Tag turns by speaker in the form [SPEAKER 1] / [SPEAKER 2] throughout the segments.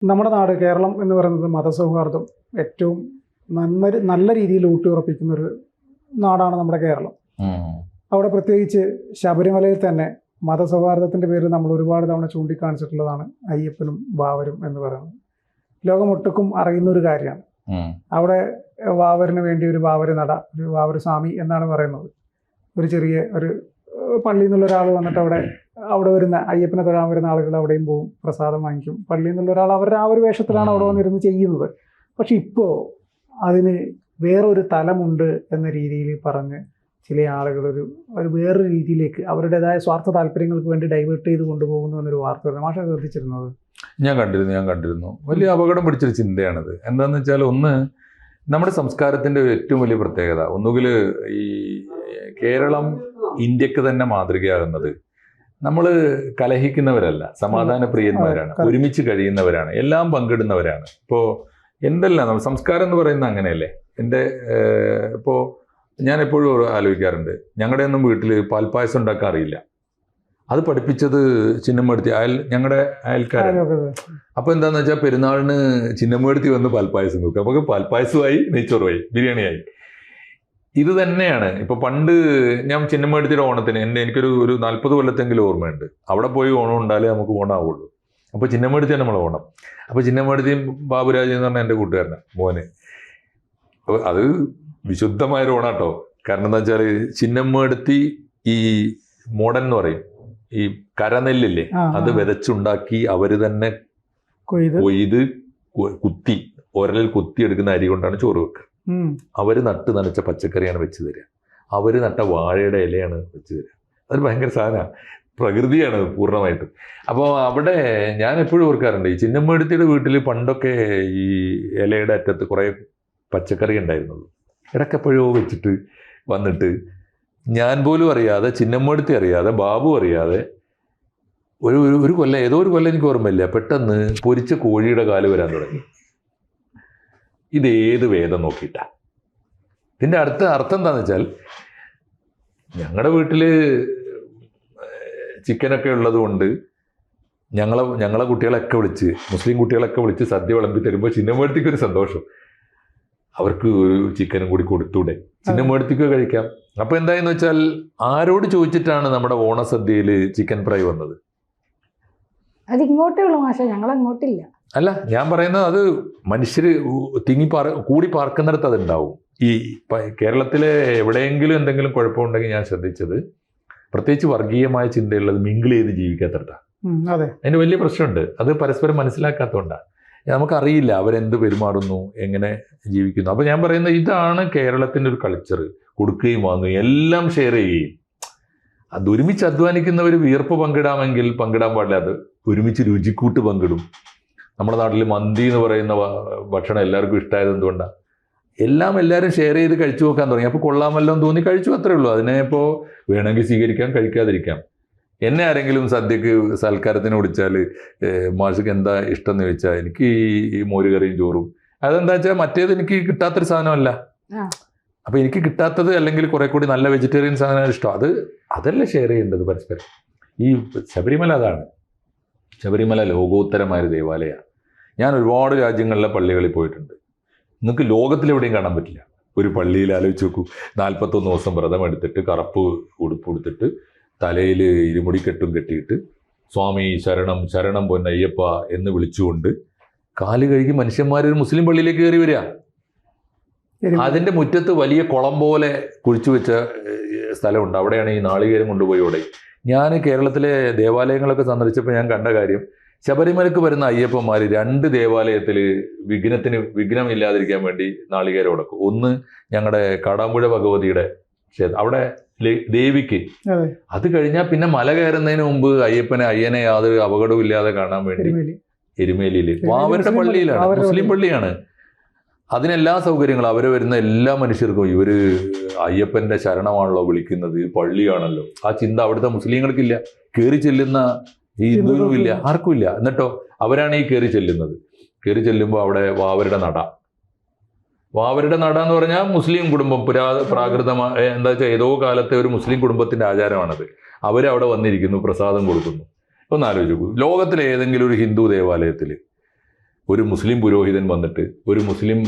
[SPEAKER 1] നമ്മുടെ നാട് കേരളം എന്ന് പറയുന്നത് മതസൗഹാർദ്ദം ഏറ്റവും നല്ല രീതിയിൽ ഊട്ടിയുറപ്പിക്കുന്ന ഒരു നാടാണ് നമ്മുടെ കേരളം. അവിടെ പ്രത്യേകിച്ച് ശബരിമലയിൽ തന്നെ മതസൗഹാർദ്ദത്തിൻ്റെ പേരിൽ നമ്മൾ ഒരുപാട് തവണ ചൂണ്ടിക്കാണിച്ചിട്ടുള്ളതാണ് അയ്യപ്പനും വാവരും എന്ന് പറയുന്നത്. ലോകമൊട്ടുക്കും അറിയുന്ന ഒരു കാര്യമാണ്. അവിടെ വാവരിന് വേണ്ടി ഒരു വാവര് നട, ഒരു വാവര് സ്വാമി എന്നാണ് പറയുന്നത്. ഒരു ചെറിയ ഒരു പള്ളിയിൽ നിന്നുള്ള ഒരാൾ വന്നിട്ട് അവിടെ വരുന്ന അയ്യപ്പനെ തൊഴാൻ വരുന്ന ആളുകൾ അവിടെയും പോകും, പ്രസാദം വാങ്ങിക്കും. പള്ളിയിൽ നിന്നുള്ള ഒരാൾ അവരുടെ ആ ഒരു വേഷത്തിലാണ് അവിടെ വന്നിരുന്ന് ചെയ്യുന്നത്. പക്ഷെ ഇപ്പോൾ അതിന് വേറൊരു തലമുണ്ട് എന്ന രീതിയിൽ പറഞ്ഞ് ചില ആളുകൾ ഒരു വേറൊരു രീതിയിലേക്ക് അവരുടേതായ സ്വാർത്ഥ താല്പര്യങ്ങൾക്ക് വേണ്ടി ഡൈവേർട്ട് ചെയ്ത് കൊണ്ടുപോകുന്നു എന്നൊരു വാർത്ത വരുന്നത്. മാഷ ശ്രദ്ധിച്ചിരുന്നത്?
[SPEAKER 2] ഞാൻ കണ്ടിരുന്നു. വലിയ അപകടം പിടിച്ചൊരു ചിന്തയാണത്. എന്താണെന്ന് വെച്ചാൽ, ഒന്ന്, നമ്മുടെ സംസ്കാരത്തിൻ്റെ ഏറ്റവും വലിയ പ്രത്യേകത, ഒന്നുകിൽ ഈ കേരളം ഇന്ത്യക്ക് തന്നെ മാതൃകയാകുന്നത് നമ്മൾ കലഹിക്കുന്നവരല്ല, സമാധാന പ്രിയന്മാരാണ്, ഒരുമിച്ച് കഴിയുന്നവരാണ്, എല്ലാം പങ്കിടുന്നവരാണ്. ഇപ്പോൾ എന്തെല്ലാം നമ്മൾ സംസ്കാരം എന്ന് പറയുന്നത് അങ്ങനെയല്ലേ. ഇപ്പോൾ ഞാൻ എപ്പോഴും ആലോചിക്കാറുണ്ട്, ഞങ്ങളുടെ ഒന്നും വീട്ടിൽ പാൽപ്പായസം ഉണ്ടാക്കാൻ അറിയില്ല. അത് പഠിപ്പിച്ചത് ചിന്നമ്മടുത്തി ഞങ്ങളുടെ അയൽക്കാരാണ്. അപ്പോൾ എന്താണെന്ന് വെച്ചാൽ, പെരുന്നാളിന് ചിന്നമ്മടുത്തി വന്ന് പാൽപ്പായസം വെക്കും. അപ്പോൾ പാൽപ്പായസമായി, നെയ്ച്ചോറുമായി, ബിരിയാണിയായി. ഇത് തന്നെയാണ്. ഇപ്പോൾ പണ്ട് ഞാൻ ചിന്നമ്മടുത്തിയുടെ ഓണത്തിന് എനിക്കൊരു 40 കൊല്ലത്തെങ്കിലും ഓർമ്മയുണ്ട്. അവിടെ പോയി ഓണം ഉണ്ടാലേ നമുക്ക് ഓണമാവുള്ളൂ. അപ്പോൾ ചിന്നമ്മടുത്തിയാണ് നമ്മളെ ഓണം. അപ്പോൾ ചിന്നമ്മടുത്തിയും ബാബുരാജ് എന്ന് പറഞ്ഞാൽ എൻ്റെ കൂട്ടുകാരനാണ്, മോന്. അത് വിശുദ്ധമായൊരു ഓണാട്ടോ. കാരണം എന്താ വെച്ചാൽ, ചിന്നമ്മടുത്തി ഈ മോഡൻ എന്ന് പറയും, ഈ കരനെല്ലില്ലേ, അത് വിതച്ചുണ്ടാക്കി അവർ തന്നെ കൊയ്ത് കുത്തി ഉരലിൽ കുത്തിയെടുക്കുന്ന അരി കൊണ്ടാണ് ചോറ് വെക്കുക. അവർ നട്ട് നനച്ച പച്ചക്കറിയാണ് വെച്ച് തരിക. അവർ നട്ട വാഴയുടെ ഇലയാണ് വെച്ച് തരിക. അതൊരു ഭയങ്കര സാധനമാണ്, പ്രകൃതിയാണ് പൂർണ്ണമായിട്ടും. അപ്പോൾ അവിടെ ഞാൻ എപ്പോഴും ഓർക്കാറുണ്ട്, ഈ ചിന്നമ്മടുത്തിയുടെ വീട്ടിൽ പണ്ടൊക്കെ ഈ ഇലയുടെ അറ്റത്ത് കുറേ പച്ചക്കറി ഉണ്ടായിരുന്നുള്ളൂ. ഇടയ്ക്കെപ്പോഴോ വെച്ചിട്ട് വന്നിട്ട് ഞാൻ പോലും അറിയാതെ, ചിന്നമ്മടുത്തി അറിയാതെ, ബാബു അറിയാതെ ഒരു കൊല്ലം, ഏതോ ഒരു കൊല്ലം എനിക്ക് ഓർമ്മയില്ല, പെട്ടെന്ന് പൊരിച്ച കോഴിയുടെ കാല് വരാൻ തുടങ്ങി. ഇതേത് വേദം നോക്കിയിട്ടാ? ഇതിൻ്റെ അർത്ഥം എന്താണെന്ന് വെച്ചാൽ, ഞങ്ങളുടെ വീട്ടിൽ ചിക്കനൊക്കെ ഉള്ളത് കൊണ്ട് ഞങ്ങളെ കുട്ടികളൊക്കെ വിളിച്ച്, മുസ്ലിം കുട്ടികളൊക്കെ വിളിച്ച് സദ്യ വിളമ്പി തരുമ്പോൾ ചിന്നമ്മടുത്തിക്ക് ഒരു സന്തോഷം. അവർക്ക് ഒരു ചിക്കനും കൂടി കൊടുത്തൂടെ, ചിന്നമ്മടുത്തിക്ക് കഴിക്കാം. അപ്പോൾ എന്തായെന്ന് വെച്ചാൽ, ആരോട് ചോദിച്ചിട്ടാണ് നമ്മുടെ ഓണസദ്യയിൽ ചിക്കൻ ഫ്രൈ വന്നത്?
[SPEAKER 3] അത് ഇങ്ങോട്ടേ ഉള്ളൂ മാഷ, ഞങ്ങളങ്ങോട്ടില്ല.
[SPEAKER 2] അല്ല, ഞാൻ പറയുന്നത് അത് മനുഷ്യർ കൂടി പാർക്കുന്നിടത്ത് അതുണ്ടാവും. ഈ കേരളത്തിലെ എവിടെയെങ്കിലും എന്തെങ്കിലും കുഴപ്പമുണ്ടെങ്കിൽ ഞാൻ ശ്രദ്ധിച്ചത്, പ്രത്യേകിച്ച് വർഗീയമായ ചിന്തയുള്ളത് മിങ്കിൾ ചെയ്ത് ജീവിക്കാത്തടത്താണ്. അതിന് വലിയ പ്രശ്നമുണ്ട്. അത് പരസ്പരം മനസ്സിലാക്കാത്തതുകൊണ്ടാണ്. നമുക്കറിയില്ല അവരെന്ത് പെരുമാറുന്നു, എങ്ങനെ ജീവിക്കുന്നു. അപ്പോൾ ഞാൻ പറയുന്നത്, ഇതാണ് കേരളത്തിൻ്റെ ഒരു കൾച്ചർ. കൊടുക്കുകയും വാങ്ങുകയും എല്ലാം ഷെയർ ചെയ്യുകയും. അത് ഒരുമിച്ച് അധ്വാനിക്കുന്നവർ വിയർപ്പ് പങ്കിടാമെങ്കിൽ പങ്കിടാൻ പാടില്ല, അത് ഒരുമിച്ച് രുചിക്കൂട്ട് പങ്കിടും. നമ്മുടെ നാട്ടിൽ മന്തി എന്ന് പറയുന്ന ഭക്ഷണം എല്ലാവർക്കും ഇഷ്ടമായത് എന്തുകൊണ്ടാണ്? എല്ലാവരും ഷെയർ ചെയ്ത് കഴിച്ചു നോക്കാൻ തുടങ്ങി. അപ്പോൾ കൊള്ളാമല്ലോ എന്ന് തോന്നി കഴിച്ചു, അത്രേ ഉള്ളൂ. അതിനെ ഇപ്പോൾ വേണമെങ്കിൽ സ്വീകരിക്കാം, കഴിക്കാതിരിക്കാം. എന്നെ ആരെങ്കിലും സദ്യക്ക് സൽക്കാരത്തിന് വിളിച്ചാൽ മാഷക്ക് എന്താ ഇഷ്ടം എന്ന് ചോദിച്ചാൽ, എനിക്ക് ഈ മോരുകറിയും ചോറും. അതെന്താ വെച്ചാൽ, മറ്റേത് എനിക്ക് കിട്ടാത്തൊരു സാധനമല്ല. അപ്പോൾ എനിക്ക് കിട്ടാത്തത്, അല്ലെങ്കിൽ കുറെ കൂടി നല്ല വെജിറ്റേറിയൻ സാധനമാണ് ഇഷ്ടം. അതല്ല ഷെയർ ചെയ്യേണ്ടത് പരസ്പരം. ഈ ശബരിമല അതാണ്. ശബരിമല ലോകോത്തരമായൊരു ദേവാലയമാണ്. ഞാൻ ഒരുപാട് രാജ്യങ്ങളിലെ പള്ളികളിൽ പോയിട്ടുണ്ട്. നിങ്ങൾക്ക് ലോകത്തിലെവിടെയും കാണാൻ പറ്റില്ല. ഒരു പള്ളിയിൽ ആലോചിച്ച് നോക്കൂ, 41 ദിവസം വ്രതം എടുത്തിട്ട്, കറുപ്പ് ഉടുപ്പ് കൊടുത്തിട്ട്, തലയിൽ ഇരുമുടിക്കെട്ടും കെട്ടിയിട്ട്, സ്വാമി ശരണം ശരണം പൊന്നയ്യപ്പ എന്ന് വിളിച്ചുകൊണ്ട് കാല് കഴുകി മനുഷ്യന്മാരൊരു മുസ്ലിം പള്ളിയിലേക്ക് കയറി വരിക. അതിൻ്റെ മുറ്റത്ത് വലിയ കുളം പോലെ കുഴിച്ചു വെച്ച സ്ഥലമുണ്ട്. അവിടെയാണ് ഈ നാളികേരം കൊണ്ടുപോയി ഓടെ. ഞാൻ കേരളത്തിലെ ദേവാലയങ്ങളൊക്കെ സന്ദർശിച്ചപ്പോൾ ഞാൻ കണ്ട കാര്യം, ശബരിമലക്ക് വരുന്ന അയ്യപ്പന്മാർ 2 ദേവാലയത്തിൽ വിഘ്നമില്ലാതിരിക്കാൻ വേണ്ടി നാളികേരം ഉടക്കും. ഒന്ന് ഞങ്ങളുടെ കാടാമ്പുഴ ഭഗവതിയുടെ ക്ഷേത്രം, അവിടെ ദേവിക്ക്. അത് കഴിഞ്ഞാൽ പിന്നെ മല കയറുന്നതിന് മുമ്പ് അയ്യനെ യാതൊരു അപകടവും ഇല്ലാതെ കാണാൻ വേണ്ടി എരുമേലിയിൽ വാവരുടെ പള്ളിയിലാണ്, മുസ്ലിം പള്ളിയാണ്. അതിനെല്ലാ സൗകര്യങ്ങളും, അവർ വരുന്ന എല്ലാ മനുഷ്യർക്കും ഇവർ അയ്യപ്പൻ്റെ ശരണമാണല്ലോ വിളിക്കുന്നത്, പള്ളിയാണല്ലോ, ആ ചിന്ത അവിടുത്തെ മുസ്ലിങ്ങൾക്കില്ല. കയറി ചെല്ലുന്ന ഈ ഹിന്ദുവിനും ഇല്ല, ആർക്കും ഇല്ല. എന്നിട്ടോ അവരാണ് ഈ കയറി ചെല്ലുന്നത്. കയറി ചെല്ലുമ്പോൾ അവിടെ വാവരുടെ നട എന്ന് പറഞ്ഞാൽ മുസ്ലിം കുടുംബം പ്രാകൃതമായ എന്താ വെച്ചാൽ ഏതോ കാലത്തെ ഒരു മുസ്ലിം കുടുംബത്തിൻ്റെ ആചാരമാണത്. അവരവിടെ വന്നിരിക്കുന്നു, പ്രസാദം കൊടുക്കുന്നു. ഒന്ന് ആലോചിക്കൂ, ലോകത്തിലെ ഏതെങ്കിലും ഒരു ഹിന്ദു ദേവാലയത്തിൽ ഒരു മുസ്ലിം പുരോഹിതൻ വന്നിട്ട് ഒരു മുസ്ലിം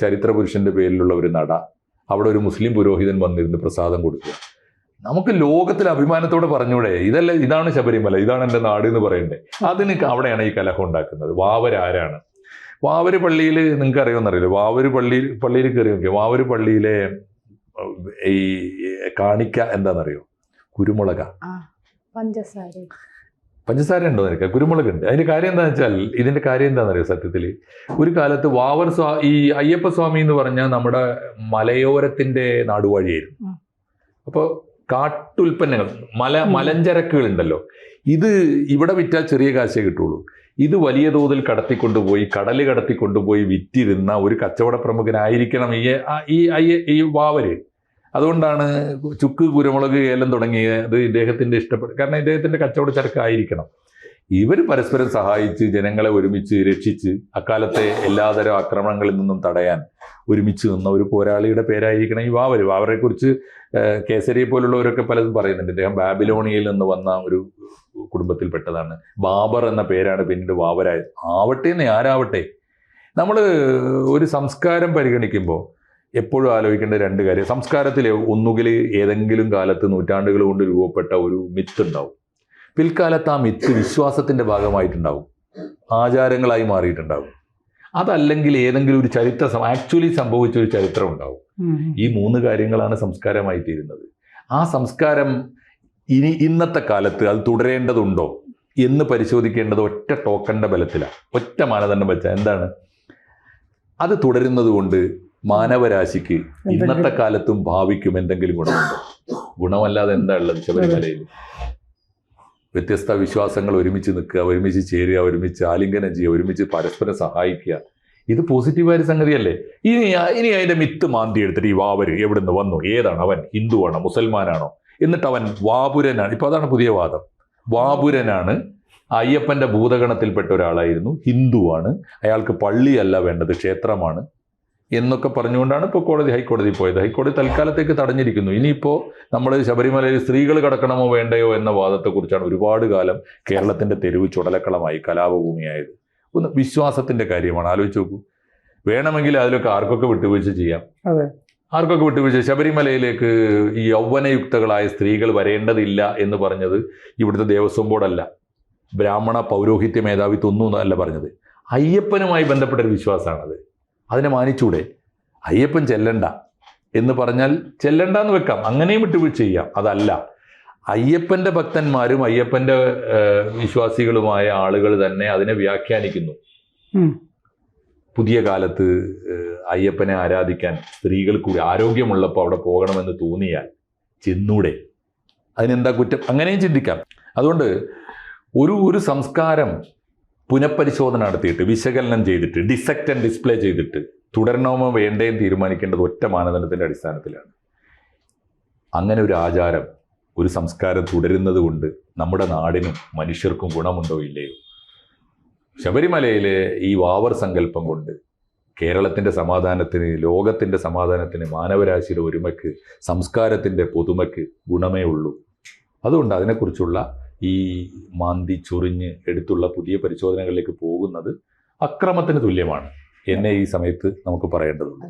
[SPEAKER 2] ചരിത്ര പുരുഷന്റെ പേരിലുള്ള ഒരു നട, അവിടെ ഒരു മുസ്ലിം പുരോഹിതൻ വന്നിരുന്ന് പ്രസാദം കൊടുക്കുക. നമുക്ക് ലോകത്തിൽ അഭിമാനത്തോടെ പറഞ്ഞൂടെ, ഇതാണ് ശബരിമല, ഇതാണ് എൻ്റെ നാട് എന്ന് പറയണ്ടേ? അതിന് അവിടെയാണ് ഈ കലഹം ഉണ്ടാക്കുന്നത്. വാവര് ആരാണ്? വാവര് പള്ളിയിൽ നിങ്ങൾക്ക് അറിയുമെന്നറിയില്ല, വാവര് പള്ളിയിൽ കയറി നോക്കിയാൽ വാവര് പള്ളിയിലെ ഈ കാണിക്ക എന്താണെന്നറിയോ? കുരുമുളക. പഞ്ചസാര ഉണ്ടോ നിനക്ക്? കുരുമുളക് ഉണ്ട്. അതിന്റെ കാര്യം എന്താണെന്ന് വെച്ചാൽ, ഇതിന്റെ കാര്യം എന്താണെന്നറിയോ? സത്യത്തിൽ ഒരു കാലത്ത് വാവർ ഈ അയ്യപ്പസ്വാമി എന്ന് പറഞ്ഞാൽ നമ്മുടെ മലയോരത്തിന്റെ നാടുവാഴിയായിരുന്നു. അപ്പോൾ കാട്ടുൽപ്പന്നങ്ങൾ, മലഞ്ചരക്കുകൾ ഉണ്ടല്ലോ, ഇത് ഇവിടെ വിറ്റാൽ ചെറിയ കാശേ കിട്ടുള്ളൂ. ഇത് വലിയ തോതിൽ കടത്തിക്കൊണ്ടുപോയി കടത്തിക്കൊണ്ടുപോയി വിറ്റിരുന്ന ഒരു കച്ചവട പ്രമുഖനായിരിക്കണം ഈ വാവര്. അതുകൊണ്ടാണ് ചുക്ക്, കുരുമുളക്, ഏലം തുടങ്ങിയത് ഇദ്ദേഹത്തിന്റെ കാരണം ഇദ്ദേഹത്തിന്റെ കച്ചവട ചരക്കായിരിക്കണം. ഇവർ പരസ്പരം സഹായിച്ച് ജനങ്ങളെ ഒരുമിച്ച് രക്ഷിച്ച് അക്കാലത്തെ എല്ലാതരം ആക്രമണങ്ങളിൽ നിന്നും തടയാൻ ഒരുമിച്ച് നിന്ന ഒരു പോരാളിയുടെ പേരായിരിക്കണം ഈ വാവര്. വാവരെ കുറിച്ച് കേസരിയെ പോലുള്ളവരൊക്കെ പലതും പറയുന്നുണ്ട്. ഇദ്ദേഹം ബാബിലോണിയയിൽ നിന്ന് വന്ന ഒരു കുടുംബത്തിൽപ്പെട്ടതാണ്. ബാബർ എന്ന പേരാണ് പിന്നീട് വാവരായത്. ആവട്ടെ എന്ന് ആരാവട്ടെ, നമ്മൾ ഒരു സംസ്കാരം പരിഗണിക്കുമ്പോൾ എപ്പോഴും ആലോചിക്കേണ്ട രണ്ട് കാര്യം. സംസ്കാരത്തിൽ ഒന്നുകിൽ ഏതെങ്കിലും കാലത്ത് നൂറ്റാണ്ടുകൾ കൊണ്ട് രൂപപ്പെട്ട ഒരു മിത്ത് ഉണ്ടാവും. പിൽക്കാലത്ത് ആ മിത്ത് വിശ്വാസത്തിന്റെ ഭാഗമായിട്ടുണ്ടാവും, ആചാരങ്ങളായി മാറിയിട്ടുണ്ടാവും. അതല്ലെങ്കിൽ ഏതെങ്കിലും ഒരു ചരിത്രം ആക്ച്വലി സംഭവിച്ച ഒരു ചരിത്രം ഉണ്ടാവും. ഈ മൂന്ന് കാര്യങ്ങളാണ് സംസ്കാരമായി തീരുന്നത്. ആ സംസ്കാരം ഇന്നത്തെ കാലത്ത് അത് തുടരേണ്ടതുണ്ടോ എന്ന് പരിശോധിക്കേണ്ടത് ഒറ്റ ടോക്കണിന്റെ ബലത്തിലാണ്, ഒറ്റ മാനദണ്ഡം വെച്ചാൽ. എന്താണ് അത്? തുടരുന്നത് കൊണ്ട് മാനവരാശിക്ക് ഇന്നത്തെ കാലത്തും ഭാവിക്കും എന്തെങ്കിലും ഗുണമുണ്ടോ? ഗുണമല്ലാതെ എന്താ ഉള്ളത് ശബരിമലയിൽ? വ്യത്യസ്ത വിശ്വാസങ്ങൾ ഒരുമിച്ച് നിൽക്കുക, ഒരുമിച്ച് ചേരുക, ഒരുമിച്ച് ആലിംഗനം ചെയ്യുക, ഒരുമിച്ച് പരസ്പരം സഹായിക്കുക, ഇത് പോസിറ്റീവായ സംഗതിയല്ലേ? ഇനി അതിന്റെ മിത്ത് മാന്തി എടുത്തിട്ട് ഈ വാവര് എവിടെ നിന്ന് വന്നു, ഏതാണ് അവൻ, ഹിന്ദുവാണോ മുസൽമാനാണോ, എന്നിട്ട് അവൻ വാപുരനാണ്. ഇപ്പൊ അതാണ് പുതിയ വാദം. വാപുരനാണ്, അയ്യപ്പന്റെ ഭൂതഗണത്തിൽപ്പെട്ട ഒരാളായിരുന്നു, ഹിന്ദുവാണ്, അയാൾക്ക് പള്ളിയല്ല വേണ്ടത് ക്ഷേത്രമാണ് എന്നൊക്കെ പറഞ്ഞുകൊണ്ടാണ് ഇപ്പോൾ ഹൈക്കോടതി പോയത്. ഹൈക്കോടതി തൽക്കാലത്തേക്ക് തടഞ്ഞിരിക്കുന്നു. ഇനിയിപ്പോൾ നമ്മൾ ശബരിമലയിൽ സ്ത്രീകൾ കടക്കണമോ വേണ്ടയോ എന്ന വാദത്തെക്കുറിച്ചാണ് ഒരുപാട് കാലം കേരളത്തിന്റെ തെരുവ് ചുടലക്കളമായി, കലാപഭൂമിയായത്. ഒന്ന് വിശ്വാസത്തിന്റെ കാര്യമാണ്. ആലോചിച്ച് നോക്കൂ. വേണമെങ്കിൽ അതിലൊക്കെ ആർക്കൊക്കെ വിട്ടുവീഴ്ച ചെയ്യാം, ആർക്കൊക്കെ വിട്ടുവീഴ്ച. ശബരിമലയിലേക്ക് ഈ യൗവനയുക്തകളായ സ്ത്രീകൾ വരേണ്ടതില്ല എന്ന് പറഞ്ഞത് ഇവിടുത്തെ ദേവസ്വം ബോർഡല്ല, ബ്രാഹ്മണ പൗരോഹിത്യ മേധാവിത്വം ഒന്നും അല്ല പറഞ്ഞത്. അയ്യപ്പനുമായി ബന്ധപ്പെട്ട ഒരു വിശ്വാസമാണത്. അതിനെ മാനിച്ചൂടെ? അയ്യപ്പൻ ചെല്ലണ്ട എന്ന് പറഞ്ഞാൽ ചെല്ലണ്ട എന്ന് വെക്കാം, അങ്ങനെയും വിട്ടുവീഴ്ച ചെയ്യാം. അതല്ല, അയ്യപ്പന്റെ ഭക്തന്മാരും അയ്യപ്പന്റെ വിശ്വാസികളുമായ ആളുകൾ തന്നെ അതിനെ വ്യാഖ്യാനിക്കുന്നു. പുതിയ കാലത്ത് അയ്യപ്പനെ ആരാധിക്കാൻ സ്ത്രീകൾ കൂടി ആരോഗ്യമുള്ളപ്പോൾ അവിടെ പോകണമെന്ന് തോന്നിയാൽ ചെന്നൂടെ? അതിനെന്താ കുറ്റം? അങ്ങനെയും ചിന്തിക്കാം. അതുകൊണ്ട് ഒരു സംസ്കാരം പുനഃപരിശോധന നടത്തിയിട്ട്, വിശകലനം ചെയ്തിട്ട്, ഡിസെക്റ്റ് ആൻഡ് ഡിസ്പ്ലേ ചെയ്തിട്ട് തുടരണമോ വേണ്ടേയും തീരുമാനിക്കേണ്ടത് ഒറ്റ മാനദണ്ഡത്തിന്റെ അടിസ്ഥാനത്തിലാണ്. അങ്ങനെ ഒരു ആചാരം, ഒരു സംസ്കാരം തുടരുന്നത് കൊണ്ട് നമ്മുടെ നാടിനും മനുഷ്യർക്കും ഗുണമുണ്ടോ ഇല്ലയോ? ശബരിമലയിലെ ഈ വാവർ സങ്കല്പം കൊണ്ട് കേരളത്തിന്റെ സമാധാനത്തിന്, ലോകത്തിന്റെ സമാധാനത്തിന്, മാനവരാശിയുടെ ഒരുമയ്ക്ക്, സംസ്കാരത്തിന്റെ പൊതുമയ്ക്ക് ഗുണമേ ഉള്ളൂ. അതുകൊണ്ട് അതിനെക്കുറിച്ചുള്ള ഈ മാന്തി ചൊറിഞ്ഞ് എടുത്തുള്ള പുതിയ പരിശോധനകളിലേക്ക് പോകുന്നത് അക്രമത്തിന് തുല്യമാണ് എന്നേ ഈ സമയത്ത് നമുക്ക് പറയേണ്ടതുണ്ട്.